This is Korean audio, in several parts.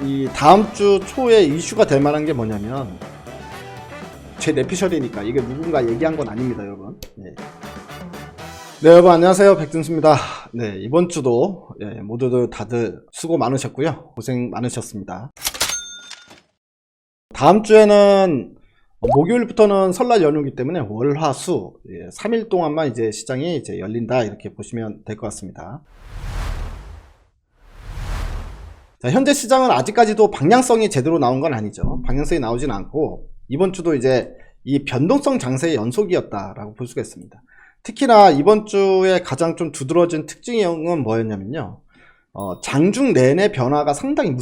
이 다음 주 초에 이슈가 될 만한 게 뭐냐면, 제 내피셜이니까 이게 누군가 얘기한 건 아닙니다, 여러분. 네, 여러분 안녕하세요, 백준수입니다. 네, 이번 주도 모두들 다들 수고 많으셨고요, 고생 많으셨습니다. 다음 주에는 목요일부터는 설날 연휴이기 때문에 월, 화, 수 3일 동안만 이제 시장이 이제 열린다, 이렇게 보시면 될 것 같습니다. 자, 현재 시장은 아직까지도 방향성이 제대로 나온 건 아니죠. 방향성이 나오진 않고 이번 주도 이제 이 변동성 장세의 연속이었다라고 볼 수가 있습니다. 특히나 이번 주에 가장 좀 두드러진 특징은 뭐였냐면요, 장중 내내 변화가 상당히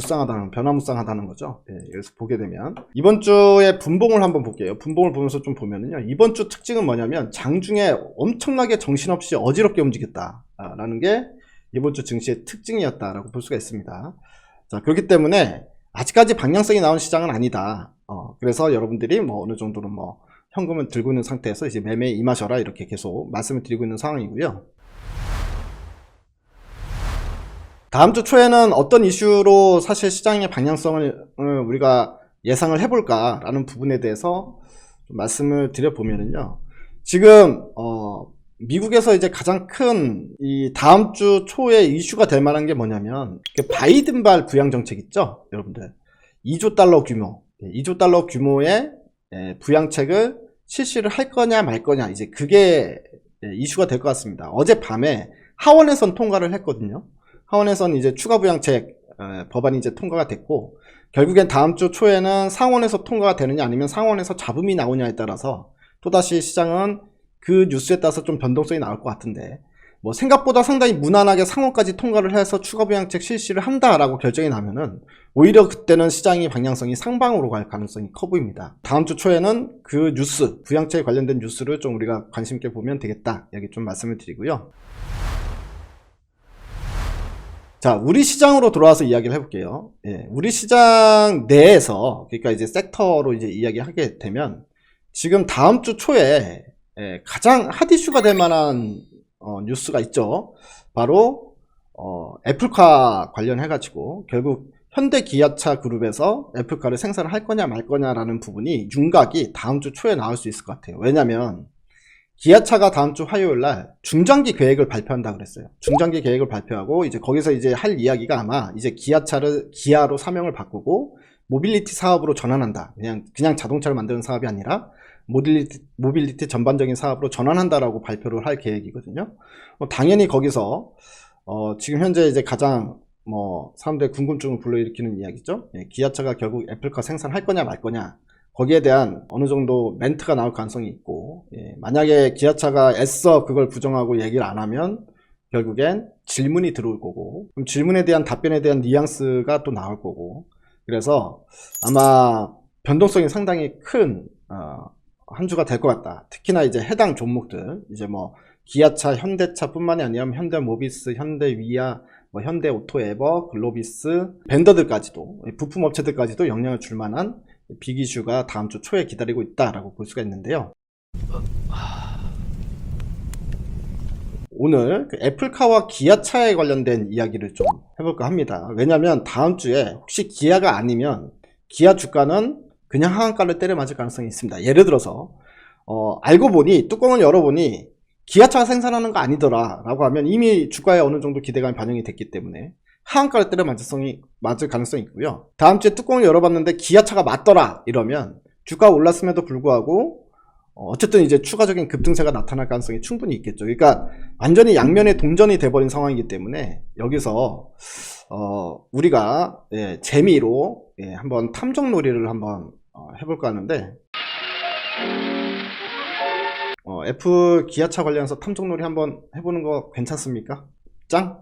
변화무쌍하다는 거죠. 여기서 보게 되면 이번 주에 분봉을 한번 볼게요. 분봉을 보면서 좀 보면은요, 이번 주 특징은 뭐냐면 장중에 엄청나게 정신없이 어지럽게 움직였다라는 게 이번 주 증시의 특징이었다라고 볼 수가 있습니다. 자, 그렇기 때문에 아직까지 방향성이 나온 시장은 아니다. 그래서 여러분들이 뭐 어느 정도는 뭐 현금을 들고 있는 상태에서 이제 매매에 임하셔라, 이렇게 계속 말씀을 드리고 있는 상황이고요. 다음 주 초에는 어떤 이슈로 사실 시장의 방향성을 우리가 예상을 해볼까 라는 부분에 대해서 좀 말씀을 드려보면은요, 지금 미국에서 이제 가장 큰 이 다음 주 초에 이슈가 될 만한 게 뭐냐면, 바이든발 부양 정책 있죠, 여러분들. 2조 달러 규모, 2조 달러 규모의 부양책을 실시를 할 거냐 말 거냐, 이제 그게 이슈가 될 것 같습니다. 어젯밤에 하원에선 통과를 했거든요. 하원에선 이제 추가 부양책 법안이 이제 통과가 됐고, 결국엔 다음 주 초에는 상원에서 통과가 되느냐 아니면 상원에서 잡음이 나오냐에 따라서 또다시 시장은 그 뉴스에 따라서 좀 변동성이 나올 것 같은데, 뭐 생각보다 상당히 무난하게 상원까지 통과를 해서 추가 부양책 실시를 한다라고 결정이 나면은 오히려 그때는 시장의 방향성이 상방으로 갈 가능성이 커 보입니다. 다음 주 초에는 그 뉴스, 부양책에 관련된 뉴스를 좀 우리가 관심 있게 보면 되겠다, 여기 좀 말씀을 드리고요. 자, 우리 시장으로 돌아와서 이야기를 해볼게요. 우리 시장 내에서, 그러니까 이제 섹터로 이제 이야기하게 되면, 지금 다음 주 초에 가장 핫 이슈가 될 만한 뉴스가 있죠. 바로 애플카 관련해가지고 결국 현대 기아차 그룹에서 애플카를 생산을 할 거냐 말 거냐라는 부분이 윤곽이 다음 주 초에 나올 수 있을 것 같아요. 왜냐면 기아차가 다음 주 화요일날 중장기 계획을 발표한다 그랬어요. 중장기 계획을 발표하고 이제 거기서 이제 할 이야기가 아마 이제 기아차를 기아로 사명을 바꾸고 모빌리티 사업으로 전환한다. 그냥 자동차를 만드는 사업이 아니라 모빌리티 전반적인 사업으로 전환한다라고 발표를 할 계획이거든요. 당연히 거기서 지금 현재 이제 가장 사람들의 궁금증을 불러일으키는 이야기죠. 기아차가 결국 애플카 생산할 거냐 말 거냐, 거기에 대한 어느 정도 멘트가 나올 가능성이 있고, 만약에 기아차가 애써 그걸 부정하고 얘기를 안 하면 결국엔 질문이 들어올 거고, 그럼 질문에 대한 답변에 대한 뉘앙스가 또 나올 거고, 그래서 아마 변동성이 상당히 큰 한 주가 될 것 같다. 특히나 이제 해당 종목들, 이제 뭐 기아차, 현대차 뿐만이 아니라 현대모비스, 현대위아, 현대오토에버, 글로비스, 벤더들까지도, 부품업체들까지도 영향을 줄 만한 빅 이슈가 다음 주 초에 기다리고 있다라고 볼 수가 있는데요. 오늘 애플카와 기아차에 관련된 이야기를 좀 해볼까 합니다. 왜냐면 다음 주에 혹시 기아가 아니면 기아 주가는 그냥 하한가를 때려 맞을 가능성이 있습니다. 예를 들어서 알고 보니, 뚜껑을 열어보니 기아차가 생산하는 거 아니더라 라고 하면 이미 주가에 어느 정도 기대감이 반영이 됐기 때문에 하한가를 때려 맞을 가능성이 있고요. 다음 주에 뚜껑을 열어봤는데 기아차가 맞더라 이러면 주가가 올랐음에도 불구하고 어쨌든 이제 추가적인 급등세가 나타날 가능성이 충분히 있겠죠. 그러니까 완전히 양면의 동전이 돼버린 상황이기 때문에 여기서 우리가 재미로 한번 탐정놀이를 한번 해볼까 하는데, 애플 기아차 관련해서 탐정놀이 한번 해보는 거 괜찮습니까? 짱?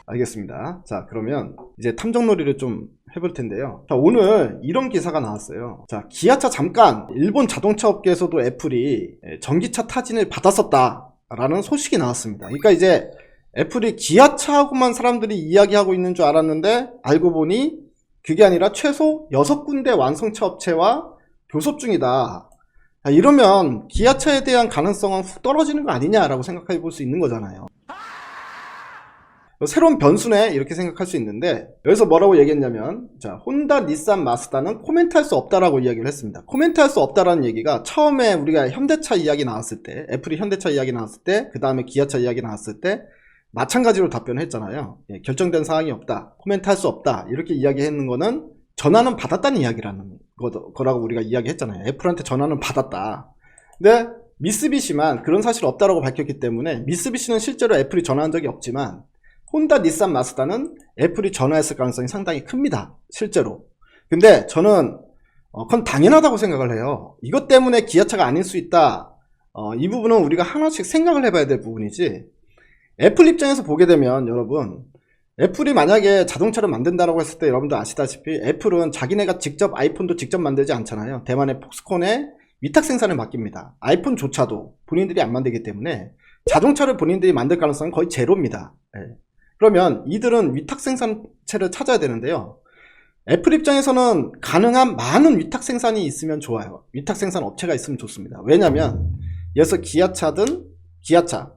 알겠습니다. 자, 그러면 이제 탐정놀이를 좀 해볼 텐데요. 자, 오늘 이런 기사가 나왔어요. 자, 기아차 잠깐 일본 자동차 업계에서도 애플이 전기차 타진을 받았었다 라는 소식이 나왔습니다. 그러니까 이제 애플이 기아차하고만 사람들이 이야기하고 있는 줄 알았는데 알고 보니 그게 아니라 최소 6군데 완성차 업체와 교섭 중이다 이러면 기아차에 대한 가능성은 훅 떨어지는 거 아니냐라고 생각해 볼 수 있는 거잖아요. 새로운 변수네 이렇게 생각할 수 있는데, 여기서 뭐라고 얘기했냐면, 자, 혼다, 닛산, 마쓰다는 코멘트할 수 없다라고 이야기를 했습니다. 코멘트할 수 없다라는 얘기가 처음에 우리가 현대차 이야기 나왔을 때, 애플이 현대차 이야기 나왔을 때, 그 다음에 기아차 이야기 나왔을 때 마찬가지로 답변을 했잖아요. 예, 결정된 사항이 없다, 코멘트할 수 없다, 이렇게 이야기했는 거는 전화는 받았다는 이야기라는 거라고 우리가 이야기했잖아요. 애플한테 전화는 받았다. 근데 미쓰비시만 그런 사실 없다라고 밝혔기 때문에, 미쓰비시는 실제로 애플이 전화한 적이 없지만 혼다, 닛산, 마쓰다는 애플이 전화했을 가능성이 상당히 큽니다, 실제로. 근데 저는 그건 당연하다고 생각을 해요. 이것 때문에 기아차가 아닐 수 있다, 이 부분은 우리가 하나씩 생각을 해봐야 될 부분이지, 애플 입장에서 보게 되면, 여러분, 애플이 만약에 자동차를 만든다라고 했을 때 여러분들 아시다시피 애플은 자기네가 직접 아이폰도 직접 만들지 않잖아요. 대만의 폭스콘에 위탁 생산을 맡깁니다. 아이폰조차도 본인들이 안 만들기 때문에 자동차를 본인들이 만들 가능성은 거의 제로입니다. 예. 그러면 이들은 위탁 생산체를 찾아야 되는데요. 애플 입장에서는 가능한 많은 위탁 생산이 있으면 좋아요. 위탁 생산 업체가 있으면 좋습니다. 왜냐면 예서 기아차든, 기아차,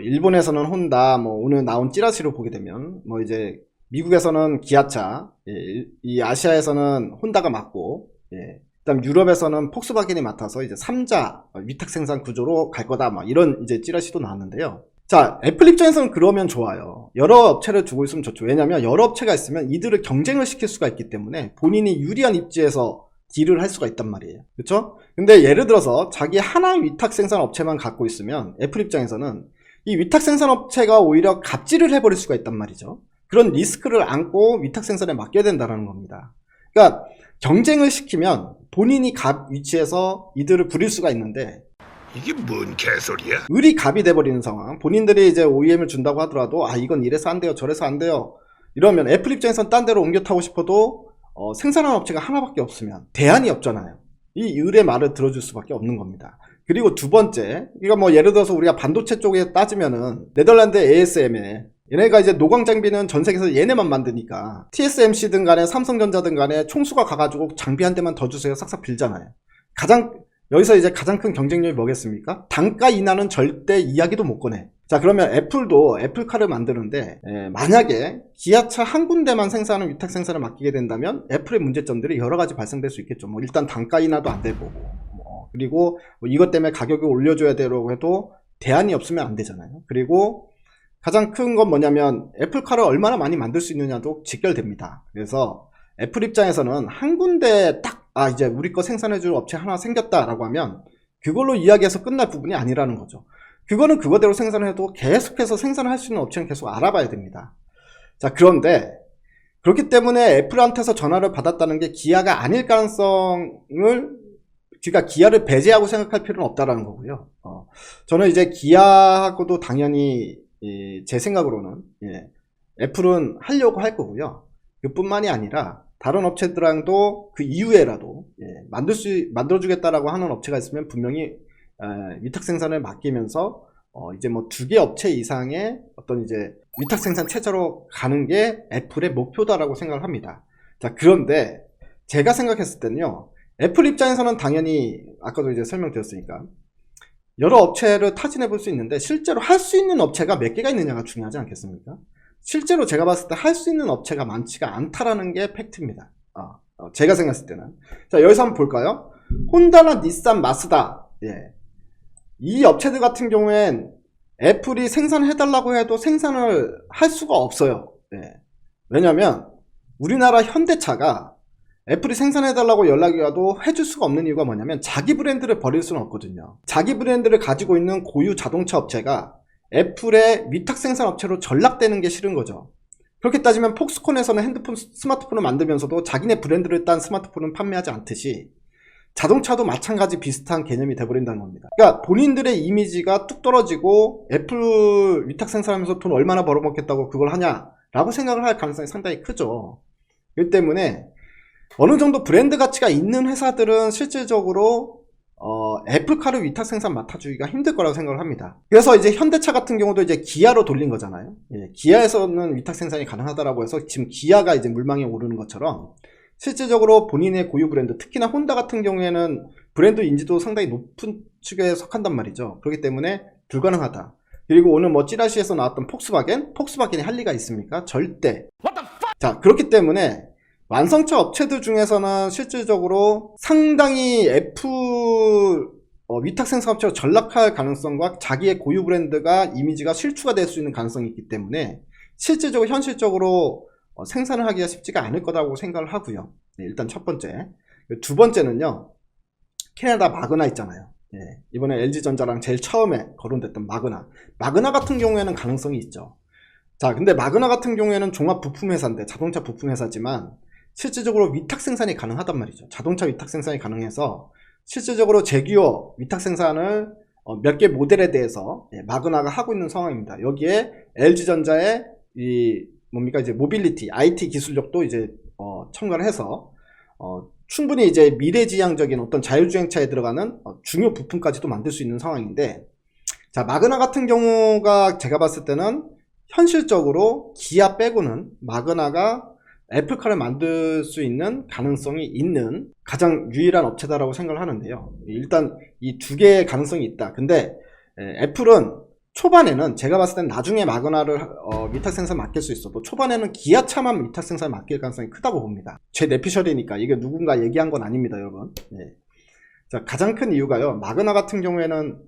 일본에서는 혼다, 오늘 나온 찌라시로 보게 되면, 이제, 미국에서는 기아차, 예, 이 아시아에서는 혼다가 맡고, 예, 그 다음 유럽에서는 폭스바겐이 맡아서 이제 3자 위탁 생산 구조로 갈 거다, 이런 이제 찌라시도 나왔는데요. 자, 애플 입장에서는 그러면 좋아요. 여러 업체를 두고 있으면 좋죠. 왜냐면 여러 업체가 있으면 이들을 경쟁을 시킬 수가 있기 때문에 본인이 유리한 입지에서 딜을 할 수가 있단 말이에요. 그쵸? 근데 예를 들어서 자기 하나의 위탁 생산 업체만 갖고 있으면 애플 입장에서는 이 위탁 생산 업체가 오히려 갑질을 해버릴 수가 있단 말이죠. 그런 리스크를 안고 위탁 생산에 맡겨야 된다는 겁니다. 그러니까 경쟁을 시키면 본인이 갑 위치에서 이들을 부릴 수가 있는데, 이게 뭔 개소리야? 을이 갑이 돼버리는 상황, 본인들이 이제 OEM을 준다고 하더라도 이건 이래서 안 돼요, 저래서 안 돼요, 이러면 애플 입장에선 딴 데로 옮겨 타고 싶어도 생산하는 업체가 하나밖에 없으면 대안이 없잖아요. 이 을의 말을 들어줄 수밖에 없는 겁니다. 그리고 두 번째, 그러니까 예를 들어서 우리가 반도체 쪽에 따지면은 네덜란드 ASM에 얘네가 이제 노광 장비는 전 세계에서 얘네만 만드니까 TSMC든 간에 삼성전자든 간에 총수가 가가지고 장비 한 대만 더 주세요 싹싹 빌잖아요. 여기서 이제 가장 큰 경쟁력이 뭐겠습니까? 단가 인하는 절대 이야기도 못 꺼내. 자, 그러면 애플도 애플카를 만드는데, 만약에 기아차 한 군데만 생산하는 위탁 생산을 맡기게 된다면 애플의 문제점들이 여러 가지 발생될 수 있겠죠. 일단 단가 인하도 안 되고, 그리고 이것 때문에 가격을 올려줘야 되려고 해도 대안이 없으면 안 되잖아요. 그리고 가장 큰 건 뭐냐면 애플카를 얼마나 많이 만들 수 있느냐도 직결됩니다. 그래서 애플 입장에서는 한 군데 딱 이제 우리 거 생산해줄 업체 하나 생겼다라고 하면 그걸로 이야기해서 끝날 부분이 아니라는 거죠. 그거는 그거대로 생산을 해도 계속해서 생산을 할 수 있는 업체는 계속 알아봐야 됩니다. 자, 그런데 그렇기 때문에 애플한테서 전화를 받았다는 게 기아가 아닐 가능성을, 그러니까 기아를 배제하고 생각할 필요는 없다라는 거고요. 저는 이제 기아하고도 당연히 제 생각으로는 애플은 하려고 할 거고요. 그뿐만이 아니라 다른 업체들랑도 그 이후에라도 만들어주겠다라고 하는 업체가 있으면 분명히 위탁 생산을 맡기면서 이제 2개 업체 이상의 어떤 이제 위탁 생산 체제로 가는 게 애플의 목표다라고 생각을 합니다. 자, 그런데 제가 생각했을 때는요, 애플 입장에서는 당연히 아까도 이제 설명드렸으니까 여러 업체를 타진해 볼 수 있는데 실제로 할 수 있는 업체가 몇 개가 있느냐가 중요하지 않겠습니까? 실제로 제가 봤을 때 할 수 있는 업체가 많지가 않다라는 게 팩트입니다. 제가 생각했을 때는. 자, 여기서 한번 볼까요? 혼다나 닛산, 마쓰다, 이 업체들 같은 경우엔 애플이 생산해달라고 해도 생산을 할 수가 없어요. 왜냐면 우리나라 현대차가 애플이 생산해달라고 연락이 와도 해줄 수가 없는 이유가 뭐냐면 자기 브랜드를 버릴 수는 없거든요. 자기 브랜드를 가지고 있는 고유 자동차 업체가 애플의 위탁 생산 업체로 전락되는 게 싫은 거죠. 그렇게 따지면 폭스콘에서는 스마트폰을 만들면서도 자기네 브랜드를 딴 스마트폰은 판매하지 않듯이 자동차도 마찬가지 비슷한 개념이 돼버린다는 겁니다. 그러니까 본인들의 이미지가 뚝 떨어지고 애플 위탁 생산하면서 돈 얼마나 벌어먹겠다고 그걸 하냐라고 생각을 할 가능성이 상당히 크죠. 그렇기 때문에 어느 정도 브랜드 가치가 있는 회사들은 실질적으로 애플카를 위탁 생산 맡아주기가 힘들 거라고 생각을 합니다. 그래서 이제 현대차 같은 경우도 이제 기아로 돌린 거잖아요. 기아에서는 위탁 생산이 가능하다라고 해서 지금 기아가 이제 물망에 오르는 것처럼 실질적으로 본인의 고유 브랜드, 특히나 혼다 같은 경우에는 브랜드 인지도 상당히 높은 축에 속한단 말이죠. 그렇기 때문에 불가능하다. 그리고 오늘 뭐 찌라시에서 나왔던 폭스바겐이 할 리가 있습니까? 절대. 자, 그렇기 때문에 완성차 업체들 중에서는 실질적으로 상당히 위탁 생산 업체로 전락할 가능성과 자기의 고유 브랜드가 이미지가 실추가 될 수 있는 가능성이 있기 때문에 실질적으로 현실적으로 생산을 하기가 쉽지가 않을 거라고 생각을 하고요. 네, 일단 첫 번째. 두 번째는요. 캐나다 마그나 있잖아요. 예, 이번에 LG전자랑 제일 처음에 거론됐던 마그나 같은 경우에는 가능성이 있죠. 자, 근데 마그나 같은 경우에는 종합 부품 회사인데, 자동차 부품 회사지만 실질적으로 위탁 생산이 가능하단 말이죠. 자동차 위탁 생산이 가능해서 실질적으로 제규어 위탁 생산을 몇 개 모델에 대해서 마그나가 하고 있는 상황입니다. 여기에 LG전자의 이제 모빌리티, IT 기술력도 이제 첨가를 해서 충분히 이제 미래지향적인 어떤 자율주행차에 들어가는 중요 부품까지도 만들 수 있는 상황인데, 자, 마그나 같은 경우가 제가 봤을 때는 현실적으로 기아 빼고는 마그나가 애플카를 만들 수 있는 가능성이 있는 가장 유일한 업체다라고 생각을 하는데요. 일단 이 두 개의 가능성이 있다. 근데 애플은 초반에는 제가 봤을 땐 나중에 마그나를 위탁 생산 맡길 수 있어도 초반에는 기아차만 위탁 생산 맡길 가능성이 크다고 봅니다. 제 내피셜이니까 이게 누군가 얘기한 건 아닙니다, 여러분. 네. 자, 가장 큰 이유가요. 마그나 같은 경우에는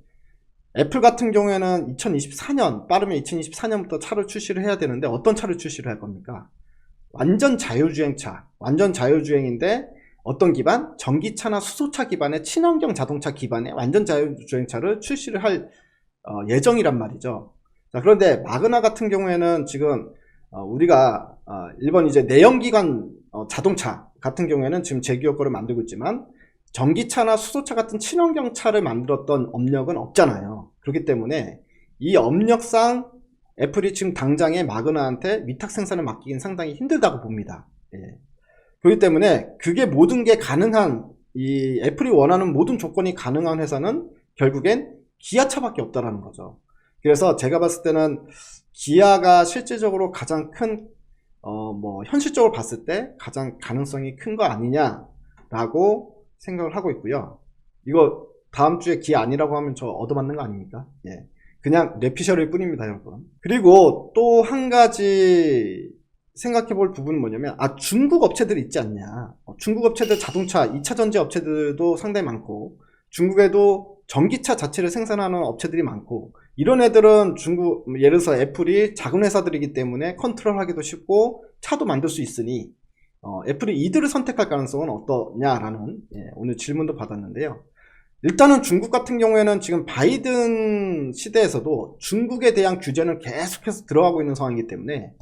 애플 같은 경우에는 2024년 빠르면 2024년부터 차를 출시를 해야 되는데 어떤 차를 출시를 할 겁니까? 완전 자율주행차, 완전 자율주행인데 어떤 기반? 전기차나 수소차 기반의 친환경 자동차 기반의 완전 자율주행차를 출시를 할 예정이란 말이죠. 자, 그런데 마그나 같은 경우에는 지금 우리가 일본 이제 내연기관 자동차 같은 경우에는 지금 제기업 거를 만들고 있지만 전기차나 수소차 같은 친환경차를 만들었던 업력은 없잖아요. 그렇기 때문에 이 업력상 애플이 지금 당장에 마그나한테 위탁 생산을 맡기긴 상당히 힘들다고 봅니다. 예. 그렇기 때문에 그게 모든 게 가능한, 이 애플이 원하는 모든 조건이 가능한 회사는 결국엔 기아차밖에 없다라는 거죠. 그래서 제가 봤을 때는 기아가 실질적으로 가장 큰 현실적으로 봤을 때 가장 가능성이 큰 거 아니냐라고 생각을 하고 있고요. 이거 다음 주에 기아 아니라고 하면 저 얻어맞는 거 아닙니까? 예. 그냥 뇌피셜일 뿐입니다, 여러분. 그리고 또 한 가지 생각해 볼 부분은 뭐냐면, 중국 업체들 있지 않냐. 중국 업체들 자동차 2차 전지 업체들도 상당히 많고, 중국에도 전기차 자체를 생산하는 업체들이 많고, 이런 애들은 예를 들어서 애플이 작은 회사들이기 때문에 컨트롤하기도 쉽고 차도 만들 수 있으니 애플이 이들을 선택할 가능성은 어떠냐라는 오늘 질문도 받았는데요. 일단은 중국 같은 경우에는 지금 바이든 시대에서도 중국에 대한 규제는 계속해서 들어가고 있는 상황이기 때문에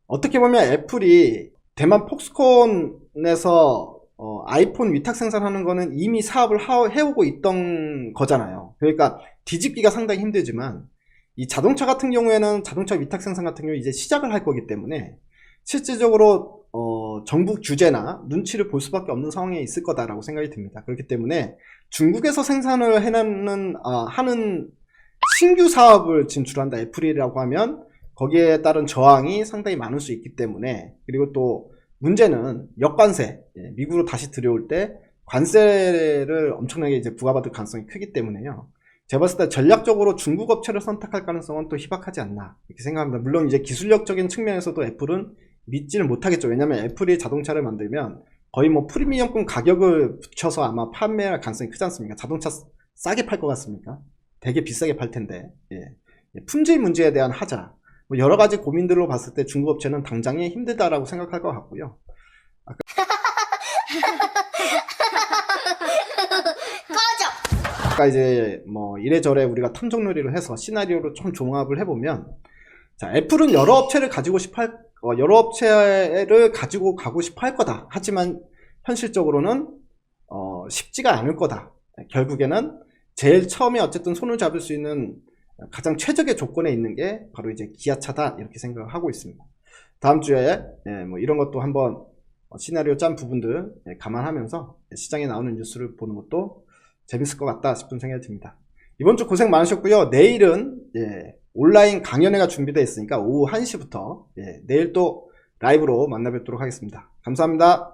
어떻게 보면 애플이 대만 폭스콘에서 아이폰 위탁 생산하는 거는 이미 사업을 해오고 있던 거잖아요. 그러니까 뒤집기가 상당히 힘들지만 이 자동차 같은 경우에는 자동차 위탁 생산 같은 경우 이제 시작을 할 거기 때문에 실질적으로 정부 규제나 눈치를 볼 수밖에 없는 상황에 있을 거다라고 생각이 듭니다. 그렇기 때문에 중국에서 생산을 하는 신규 사업을 진출한다 애플이라고 하면 거기에 따른 저항이 상당히 많을 수 있기 때문에, 그리고 또 문제는 역관세, 미국으로 다시 들여올 때 관세를 엄청나게 이제 부과받을 가능성이 크기 때문에요. 제가 봤을 때 전략적으로 중국 업체를 선택할 가능성은 또 희박하지 않나 이렇게 생각합니다. 물론 이제 기술력적인 측면에서도 애플은 믿지는 못하겠죠. 왜냐면 애플이 자동차를 만들면 거의 뭐 프리미엄급 가격을 붙여서 아마 판매할 가능성이 크지 않습니까? 자동차 싸게 팔 것 같습니까? 되게 비싸게 팔 텐데. 품질 문제에 대한 하자, 뭐 여러 가지 고민들로 봤을 때 중국 업체는 당장에 힘들다라고 생각할 것 같고요. 아까 이제 뭐 이래저래 우리가 탐정놀이를 해서 시나리오를 좀 종합을 해보면, 자, 애플은 여러 업체를 가지고 가고 싶어 할 거다. 하지만 현실적으로는 쉽지가 않을 거다. 결국에는 제일 처음에 어쨌든 손을 잡을 수 있는 가장 최적의 조건에 있는 게 바로 이제 기아차다 이렇게 생각을 하고 있습니다. 다음 주에 뭐 이런 것도 한번 시나리오 짠 부분들 감안하면서 시장에 나오는 뉴스를 보는 것도 재밌을 것 같다 싶은 생각이 듭니다. 이번 주 고생 많으셨고요. 내일은 온라인 강연회가 준비되어 있으니까 오후 1시부터 내일 또 라이브로 만나 뵙도록 하겠습니다. 감사합니다.